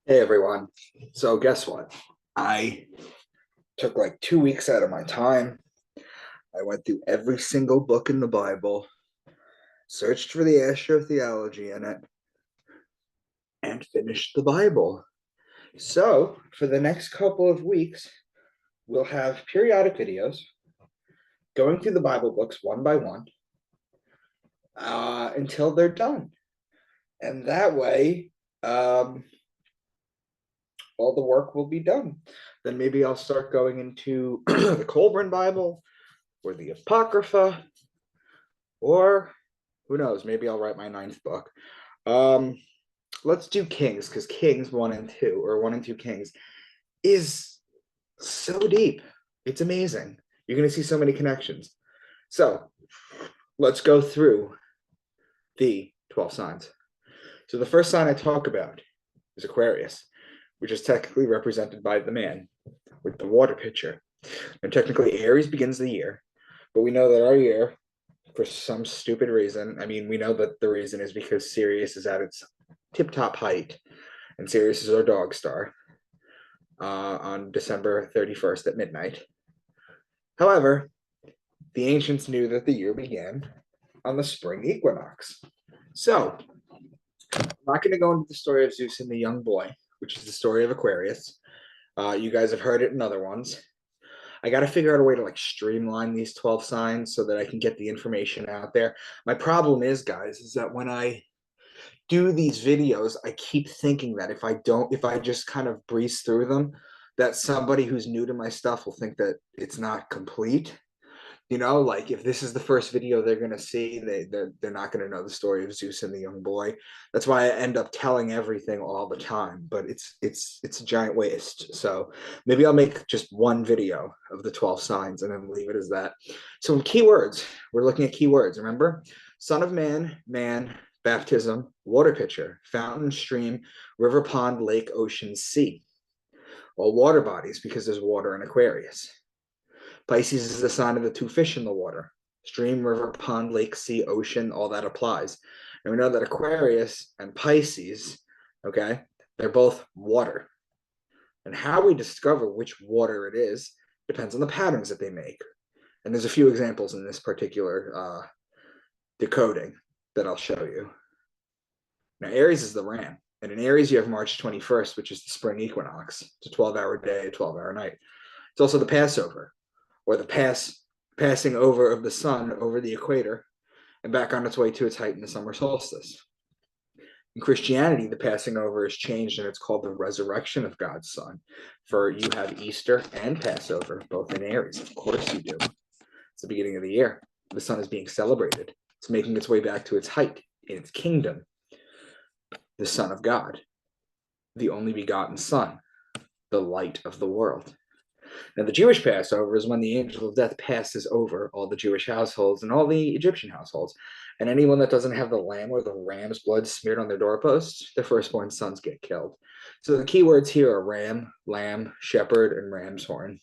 Hey everyone. So guess what? I took like 2 weeks out of my time. I went through every single book in the Bible, searched for the astrotheology in it, and finished the Bible. So for the next couple of weeks, we'll have periodic videos going through the Bible books one by one until they're done. And that way, um, all the work will be done. Then maybe I'll start going into the Colburn Bible or the Apocrypha, or who knows, maybe I'll write my ninth book. Um, let's do Kings, because Kings 1 and 2, or 1 and 2 Kings, is so deep. It's amazing. You're going to see so many connections. So let's go through the 12 signs. So the first sign I talk about is Aquarius, which is technically represented by the man with the water pitcher. And technically, Aries begins the year, but we know that our year, for some stupid reason, I mean, we know that the reason is because Sirius is at its tip top height, and Sirius is our dog star on December 31st at midnight. However, the ancients knew that the year began on the spring equinox. So, I'm not going to go into the story of Zeus and the young boy, which is the story of Aquarius. You guys have heard it in other ones. I got to figure out a way to like streamline these 12 signs so that I can get the information out there. My problem is, guys, is that when I do these videos, I keep thinking that if I just kind of breeze through them, that somebody who's new to my stuff will think that it's not complete. Like if this is the first video they're gonna see, they're not gonna know the story of Zeus and the young boy. That's why I end up telling everything all the time, but it's a giant waste. So maybe I'll make just one video of the 12 signs and then leave it as that. So in keywords, we're looking at keywords. Remember, Son of Man, man, baptism, water pitcher, fountain, stream, river, pond, lake, ocean, sea. All water bodies because there's water in Aquarius. Pisces is the sign of the two fish in the water. Stream, river, pond, lake, sea, ocean, all that applies. And we know that Aquarius and Pisces, okay, they're both water. And how we discover which water it is depends on the patterns that they make. And there's a few examples in this particular decoding that I'll show you. Now, Aries is the ram. And in Aries, you have March 21st, which is the spring equinox. It's a 12-hour day, 12-hour night. It's also the Passover, or the passing over of the sun over the equator and back on its way to its height in the summer solstice. In Christianity, the passing over is changed and it's called the resurrection of God's Son. For you have Easter and Passover, both in Aries. Of course you do. It's the beginning of the year. The sun is being celebrated. It's making its way back to its height in its kingdom. The Son of God, the only begotten Son, the light of the world. Now, the Jewish Passover is when the angel of death passes over all the Jewish households and all the Egyptian households. And anyone that doesn't have the lamb or the ram's blood smeared on their doorposts, their firstborn sons get killed. So the key words here are ram, lamb, shepherd, and ram's horn.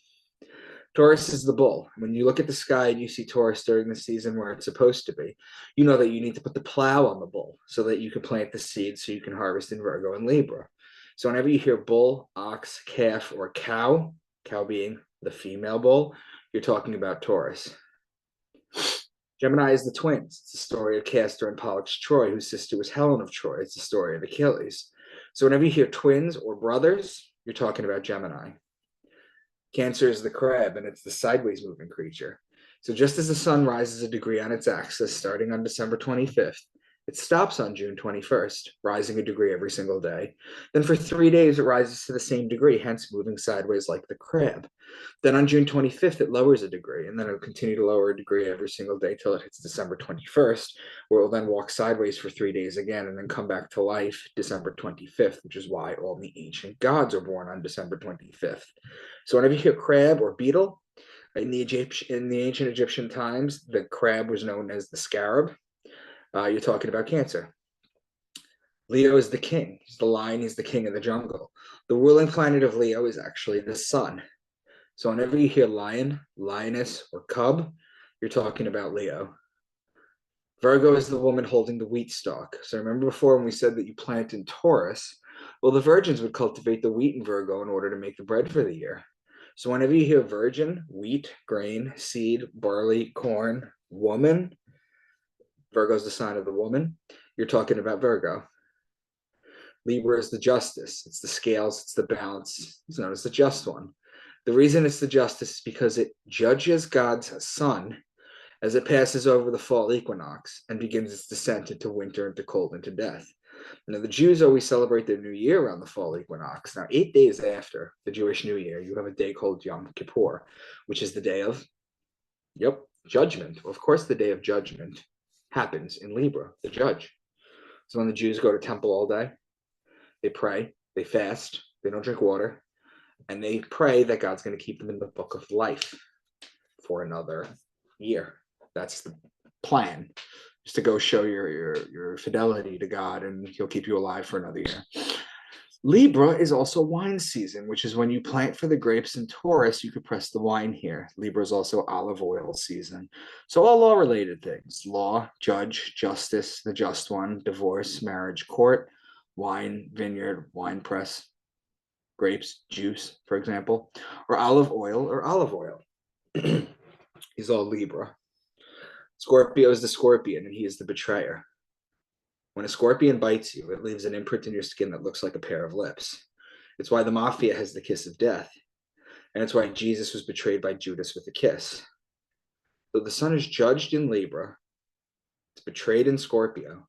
Taurus is the bull. When you look at the sky and you see Taurus during the season where it's supposed to be, you know that you need to put the plow on the bull so that you can plant the seed so you can harvest in Virgo and Libra. So whenever you hear bull, ox, calf, or cow, cow being the female bull, you're talking about Taurus. Gemini is the twins. It's the story of Castor and Pollux Troy, whose sister was Helen of Troy. It's the story of Achilles. So whenever you hear twins or brothers, you're talking about Gemini. Cancer is the crab, and it's the sideways moving creature. So just as the sun rises a degree on its axis starting on December 25th, it stops on June 21st, rising a degree every single day. Then for 3 days, it rises to the same degree, hence moving sideways like the crab. Then on June 25th, it lowers a degree, and then it'll continue to lower a degree every single day till it hits December 21st, where it will then walk sideways for 3 days again and then come back to life December 25th, which is why all the ancient gods are born on December 25th. So whenever you hear crab or beetle, in the ancient Egyptian times, the crab was known as the scarab. You're talking about Cancer. Leo is the king. He's the lion. He's the king of the jungle. The ruling planet of Leo is actually the sun. So whenever you hear lion, lioness, or cub, you're talking about Leo. Virgo is the woman holding the wheat stalk. So remember before when we said that you plant in Taurus, Well, the virgins would cultivate the wheat in Virgo in order to make the bread for the year. So whenever you hear virgin, wheat, grain, seed, barley, corn, woman, Virgo's the sign of the woman, you're talking about Virgo. Libra is the justice. It's the scales, it's the balance. It's known as the just one. The reason it's the justice is because it judges God's sun as it passes over the fall equinox and begins its descent into winter, into cold, into death. Now, the Jews always celebrate their new year around the fall equinox. Now, 8 days after the Jewish New Year, you have a day called Yom Kippur, which is the day of, judgment. Well, of course, the day of judgment happens in Libra, the judge. So when the Jews go to temple all day, they pray, they fast, they don't drink water, and they pray that God's going to keep them in the book of life for another year. That's the plan, just to go show your fidelity to God, and he'll keep you alive for another year. Libra is also wine season, which is when you plant for the grapes, in Taurus, you could press the wine here. Libra is also olive oil season. So all law-related things: law, judge, justice, the just one, divorce, marriage, court, wine, vineyard, wine press, grapes, juice, for example, or olive oil. He's all Libra. Scorpio is the scorpion, and he is the betrayer. When a scorpion bites you, it leaves an imprint in your skin that looks like a pair of lips. It's why the mafia has the kiss of death, and it's why Jesus was betrayed by Judas with a kiss. So the sun is judged in Libra, it's betrayed in Scorpio.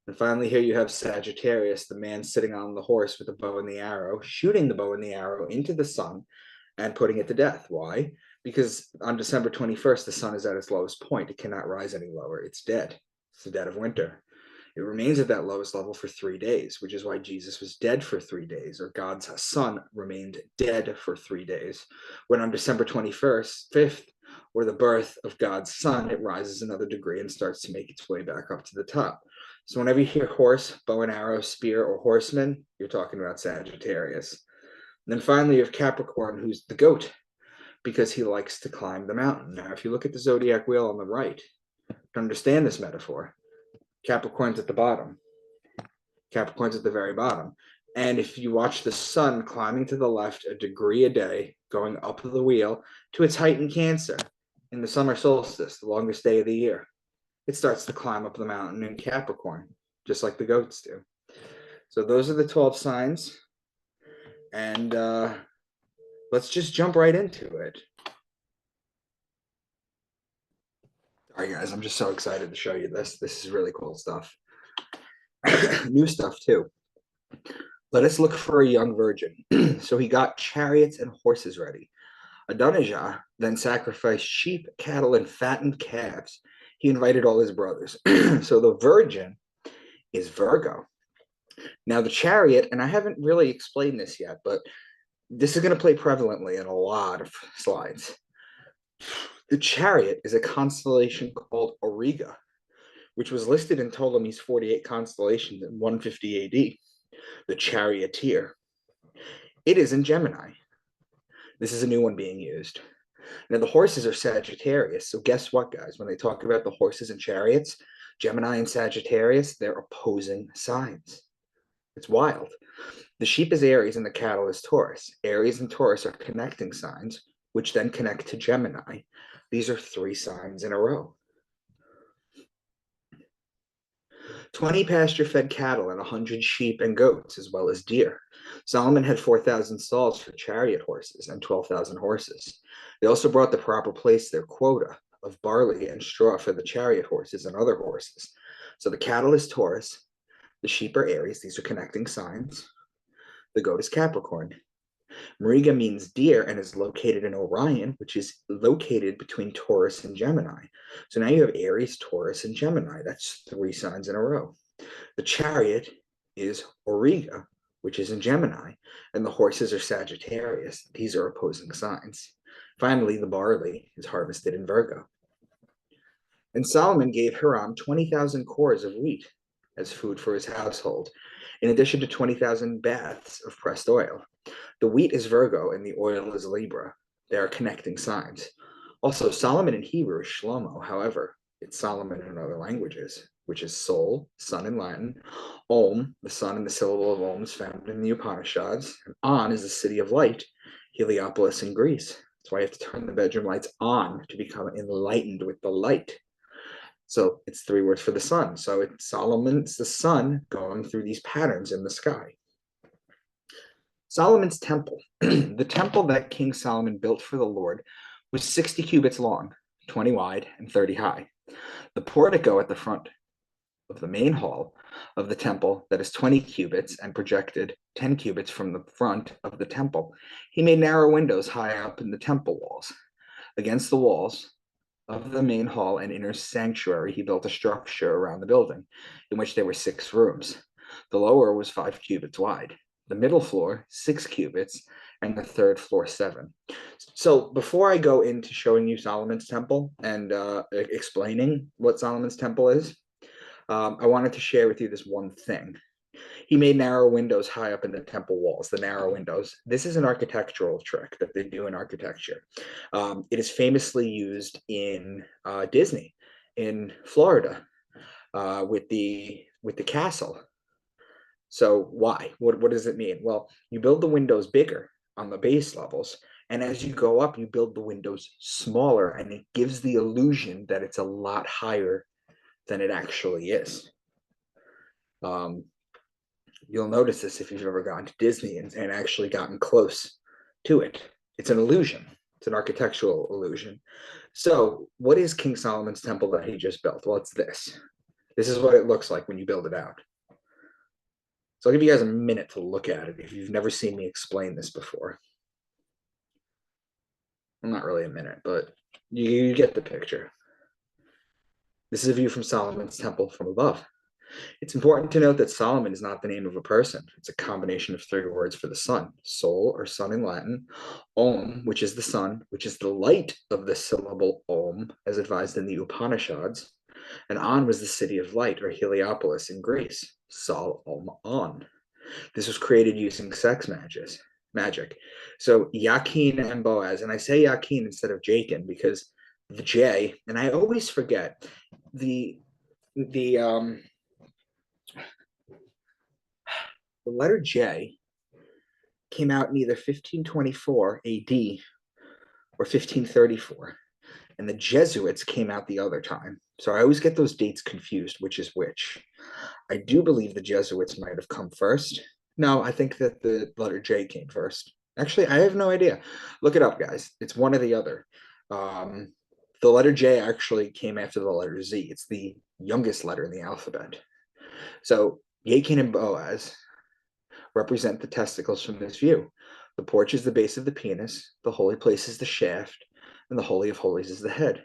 And finally, here you have Sagittarius, the man sitting on the horse with the bow and the arrow, shooting the bow and the arrow into the sun and putting it to death. Why? Because on December 21st, the sun is at its lowest point. It cannot rise any lower. It's dead. It's the dead of winter. It remains at that lowest level for 3 days, which is why Jesus was dead for 3 days, or God's son remained dead for 3 days. When on December 21st, 5th, or the birth of God's son, it rises another degree and starts to make its way back up to the top. So whenever you hear horse, bow and arrow, spear, or horseman, you're talking about Sagittarius. And then finally, you have Capricorn, who's the goat, because he likes to climb the mountain. Now, if you look at the zodiac wheel on the right, to understand this metaphor, Capricorn's at the bottom. Capricorn's at the very bottom. And if you watch the sun climbing to the left a degree a day, going up the wheel to its height in Cancer, in the summer solstice, the longest day of the year, it starts to climb up the mountain in Capricorn, just like the goats do. So those are the 12 signs. And let's just jump right into it. All right, guys, I'm just so excited to show you this. This is really cool stuff. New stuff, too. Let us look for a young virgin. So he got chariots and horses ready. Adonijah then sacrificed sheep, cattle, and fattened calves. He invited all his brothers. So the virgin is Virgo. Now the chariot, and I haven't really explained this yet, but this is going to play prevalently in a lot of slides. The chariot is a constellation called Auriga, which was listed in Ptolemy's 48 constellations in 150 AD. The charioteer. It is in Gemini. This is a new one being used. Now, the horses are Sagittarius. So guess what, guys? When they talk about the horses and chariots, Gemini and Sagittarius, they're opposing signs. It's wild. The sheep is Aries and the cattle is Taurus. Aries and Taurus are connecting signs, which then connect to Gemini. These are 3 signs in a row. 20 pasture-fed cattle and 100 sheep and goats, as well as deer. Solomon had 4,000 stalls for chariot horses and 12,000 horses. They also brought the proper place their quota of barley and straw for the chariot horses and other horses. So the cattle is Taurus, the sheep are Aries, these are connecting signs. The goat is Capricorn. Mariga means deer and is located in Orion, which is located between Taurus and Gemini. So now you have Aries, Taurus, and Gemini. That's 3 signs in a row. The chariot is Auriga, which is in Gemini, and the horses are Sagittarius. These are opposing signs. Finally, the barley is harvested in Virgo. And Solomon gave Hiram 20,000 cores of wheat as food for his household, in addition to 20,000 baths of pressed oil. The wheat is Virgo and the oil is Libra. They are connecting signs. Also, Solomon in Hebrew is Shlomo. However, it's Solomon in other languages, which is soul, sun in Latin. Om, the sun and the syllable of Om is found in the Upanishads. And On is the city of light, Heliopolis in Greece. That's why you have to turn the bedroom lights on to become enlightened with the light. So it's 3 words for the sun. So it's Solomon's the sun going through these patterns in the sky. Solomon's temple, the temple that King Solomon built for the Lord, was 60 cubits long, 20 wide, and 30 high. The portico at the front of the main hall of the temple that is 20 cubits and projected 10 cubits from the front of the temple. He made narrow windows high up in the temple walls. Against the walls of the main hall and inner sanctuary, he built a structure around the building in which there were 6 rooms. The lower was 5 cubits wide, the middle floor 6 cubits, and the third floor 7. So before I go into showing you Solomon's temple and explaining what Solomon's temple is, I wanted to share with you this one thing. He made narrow windows high up in the temple walls, the narrow windows. This is an architectural trick that they do in architecture. It is famously used in Disney in Florida with the castle. So why? What does it mean? Well, you build the windows bigger on the base levels, and as you go up, you build the windows smaller, and it gives the illusion that it's a lot higher than it actually is. You'll notice this if you've ever gone to Disney and actually gotten close to it. It's an illusion. It's an architectural illusion. So what is King Solomon's temple that he just built? Well, it's this. This is what it looks like when you build it out. So I'll give you guys a minute to look at it if you've never seen me explain this before. Well, not really a minute, but you get the picture. This is a view from Solomon's temple from above. It's important to note that Solomon is not the name of a person. It's a combination of 3 words for the sun: soul or sun in Latin, Om, which is the sun, which is the light of the syllable Om, as advised in the Upanishads, and On was the city of light, or Heliopolis in Greece. Sol Om On. This was created using sex magic. So Yakin and Boaz, and I say Yakin instead of Jachin because the J, and I always forget the letter J came out in either 1524 AD or 1534, and the Jesuits came out the other time. So I always get those dates confused, which is which. I do believe the Jesuits might have come first. No, I think that the letter J came first. Actually, I have no idea. Look it up, guys. It's one or the other. The letter J actually came after the letter Z. It's the youngest letter in the alphabet. So Jachin and Boaz represent the testicles from this view. The porch is the base of the penis, the holy place is the shaft, and the Holy of Holies is the head.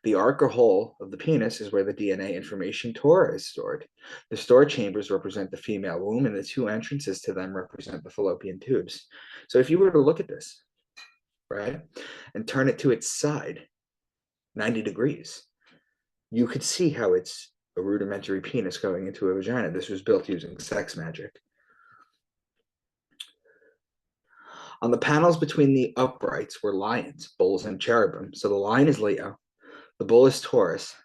The ark or hole of the penis is where the DNA information Torah is stored. The store chambers represent the female womb, and the 2 entrances to them represent the fallopian tubes. So if you were to look at this, right, and turn it to its side, 90 degrees, you could see how it's a rudimentary penis going into a vagina. This was built using sex magic. On the panels between the uprights were lions, bulls, and cherubim. So the lion is Leo, the bull is Taurus,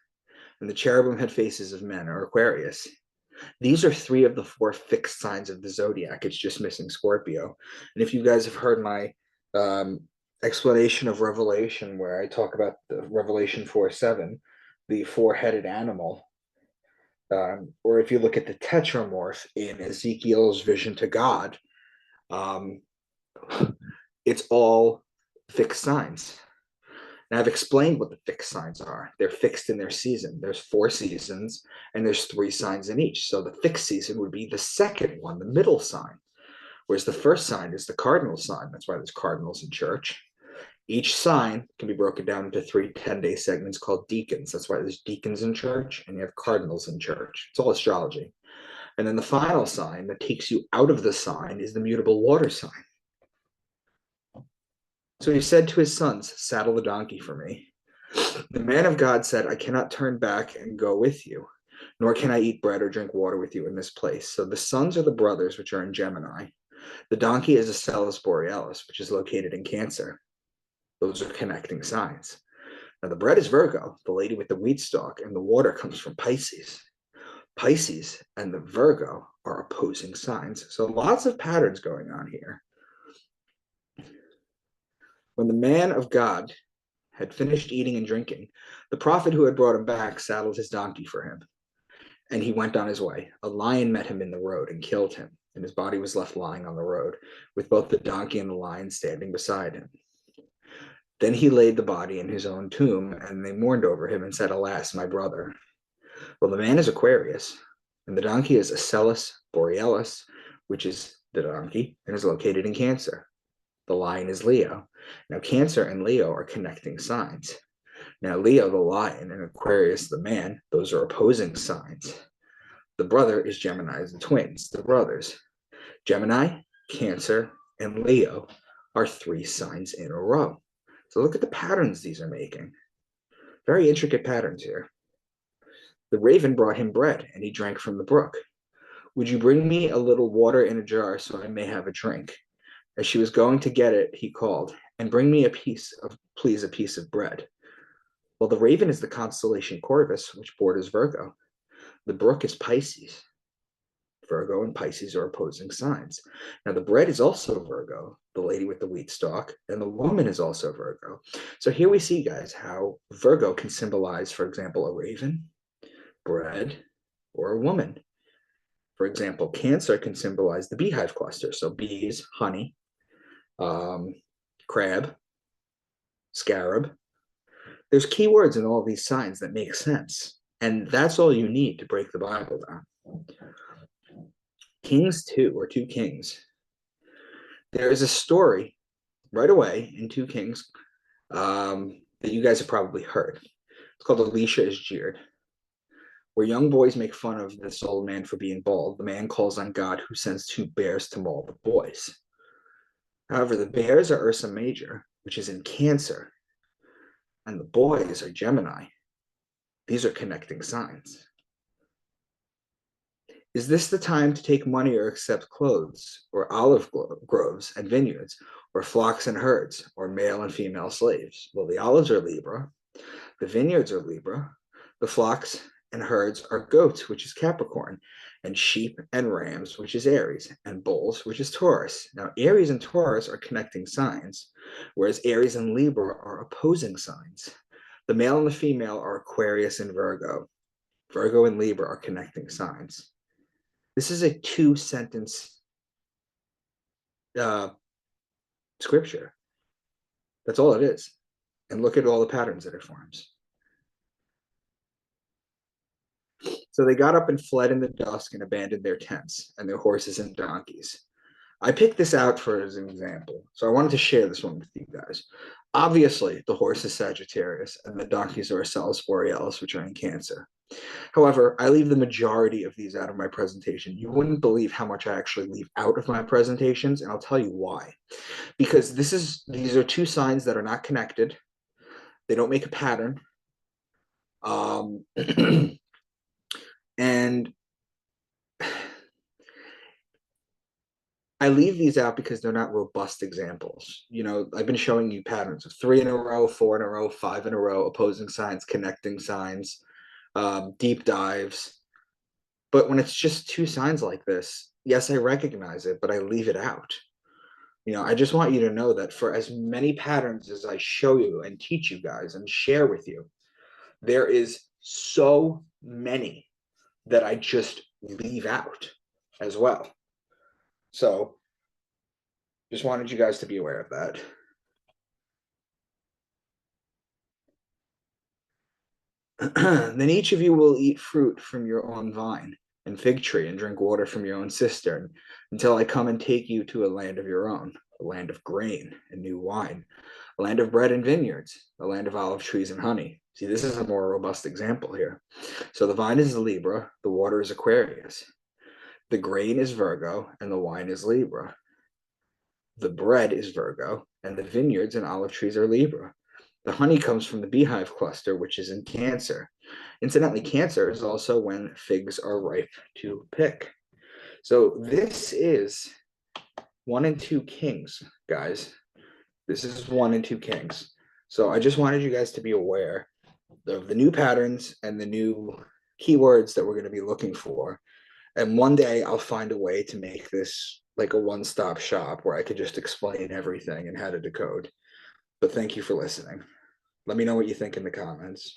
and the cherubim had faces of men, or Aquarius. These are 3 of the 4 fixed signs of the zodiac. It's just missing Scorpio. And if you guys have heard my explanation of Revelation, where I talk about the Revelation 4:7, the 4-headed animal, or if you look at the tetramorph in Ezekiel's vision to God, it's all fixed signs. And I've explained what the fixed signs are. They're fixed in their season. There's 4 seasons, and there's 3 signs in each. So the fixed season would be the second one, the middle sign, whereas the first sign is the cardinal sign. That's why there's cardinals in church. Each sign can be broken down into 3 10-day segments called deacons. That's why there's deacons in church, and you have cardinals in church. It's all astrology. And then the final sign that takes you out of the sign is the mutable water sign. So he said to his sons, "Saddle the donkey for me." The man of God said, "I cannot turn back and go with you, nor can I eat bread or drink water with you in this place." So the sons are the brothers, which are in Gemini. The donkey is a Stelis Borealis, which is located in Cancer. Those are connecting signs. Now the bread is Virgo, the lady with the wheat stalk, and the water comes from Pisces. Pisces and the Virgo are opposing signs. So lots of patterns going on here. When the man of God had finished eating and drinking, the prophet who had brought him back saddled his donkey for him, and he went on his way. A lion met him in the road and killed him, and his body was left lying on the road, with both the donkey and the lion standing beside him. Then he laid the body in his own tomb, and they mourned over him and said, "Alas, my brother." Well, the man is Aquarius, and the donkey is Acellus Borealis, which is the donkey, and is located in Cancer. The lion is Leo. Now, Cancer and Leo are connecting signs. Now, Leo, the lion, and Aquarius, the man, those are opposing signs. The brother is Gemini, the twins, the brothers. Gemini, Cancer, and Leo are 3 signs in a row. So look at the patterns these are making. Very intricate patterns here. The raven brought him bread, and he drank from the brook. "Would you bring me a little water in a jar so I may have a drink?" As she was going to get it, he called, "And bring me please, a piece of bread." Well, the raven is the constellation Corvus, which borders Virgo. The brook is Pisces. Virgo and Pisces are opposing signs. Now, the bread is also Virgo, the lady with the wheat stalk, and the woman is also Virgo. So here we see, guys, how Virgo can symbolize, for example, a raven, bread, or a woman. For example, Cancer can symbolize the beehive cluster. So bees, honey, crab, scarab. There's keywords in all these signs that make sense. And that's all you need to break the Bible down. Kings 2, or 2 Kings. There is a story right away in 2 Kings that you guys have probably heard. It's called Elisha is Jeered, where young boys make fun of this old man for being bald. The man calls on God, who sends 2 bears to maul the boys. However, the bears are Ursa Major, which is in Cancer, and the boys are Gemini. These are connecting signs. Is this the time to take money or accept clothes, or olive groves and vineyards, or flocks and herds, or male and female slaves? Well, the olives are Libra, the vineyards are Libra, the flocks and herds are goats, which is Capricorn, and sheep and rams, which is Aries, and bulls, which is Taurus. Now, Aries and Taurus are connecting signs, whereas Aries and Libra are opposing signs. The male and the female are Aquarius and Virgo. Virgo and Libra are connecting signs. This is a 2-sentence scripture. That's all it is. And look at all the patterns that it forms. So they got up and fled in the dusk and abandoned their tents and their horses and donkeys. I picked this out for as an example. So I wanted to share this one with you guys. Obviously, the horse is Sagittarius and the donkeys are Acellus Borealis, which are in Cancer. However, I leave the majority of these out of my presentation. You wouldn't believe how much I actually leave out of my presentations, and I'll tell you why. Because these are 2 signs that are not connected. They don't make a pattern. And I leave these out because they're not robust examples. You know, I've been showing you patterns of 3 in a row, 4 in a row, 5 in a row, opposing signs, connecting signs, deep dives. But when it's just 2 signs like this, yes, I recognize it, but I leave it out. You know, I just want you to know that for as many patterns as I show you and teach you guys and share with you, there is so many that I just leave out as well. So just wanted you guys to be aware of that. Then each of you will eat fruit from your own vine and fig tree and drink water from your own cistern until I come and take you to a land of your own, a land of grain and new wine, a land of bread and vineyards, a land of olive trees and honey. See, this is a more robust example here. So the vine is Libra, the water is Aquarius, the grain is Virgo, and the wine is Libra. The bread is Virgo, and the vineyards and olive trees are Libra. The honey comes from the beehive cluster, which is in Cancer. Incidentally, Cancer is also when figs are ripe to pick. So this is 1 and 2 Kings, guys. This is 1 and 2 Kings. So I just wanted you guys to be aware of the new patterns and the new keywords that we're going to be looking for. And one day I'll find a way to make this like a one-stop shop where I could just explain everything and how to decode. But thank you for listening. Let me know what you think in the comments.